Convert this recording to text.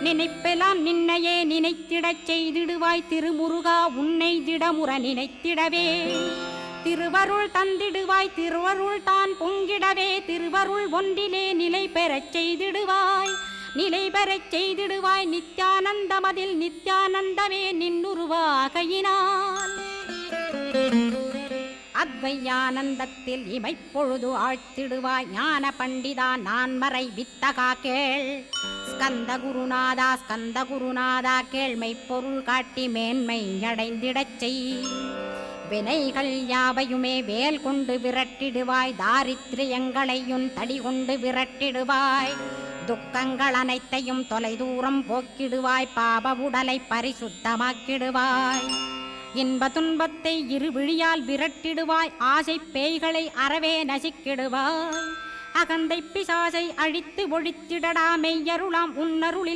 நினைப்பெல்லாம் நின்னையே நினைத்திடச் செய்திடுவாய் திருமுருகா உன்னை திடமுற நினைத்திடவே திருவருள் தந்திடுவாய் திருவருள் தான் பொங்கிடவே திருவருள் ஒன்றிலே நிலை பெறச் செய்திடுவாய் நிலை பெறச் செய்திடுவாய் நித்யானந்தமதில் நித்யானந்தமே நின்னுருவாகையினால் அத்வையானந்தத்தில் இமைப்பொழுது ஆழ்த்திடுவாய் ஞான பண்டிதா நான் மறை வித்தகா கேள் ஸ்கந்த குருநாதா கேள்மை பொருள் காட்டி மேன்மை அடைந்திடச் செய் வினைகள் யாவையுமே வேல் கொண்டு விரட்டிடுவாய் தாரித்ரியங்களையும் தடி கொண்டு விரட்டிடுவாய் துக்கங்கள் அனைத்தையும் தொலைதூரம் போக்கிடுவாய் பாப உடலை பரிசுத்தமாக்கிடுவாய் இன்ப துன்பத்தை இருவிழியால் விரட்டிடுவாய் ஆசை பேய்களை அறவே நசிக்கிடுவாய் அகந்தை பிசாசை அழித்து ஒழித்திடடா மெய்யருளாம் உன்னருளில்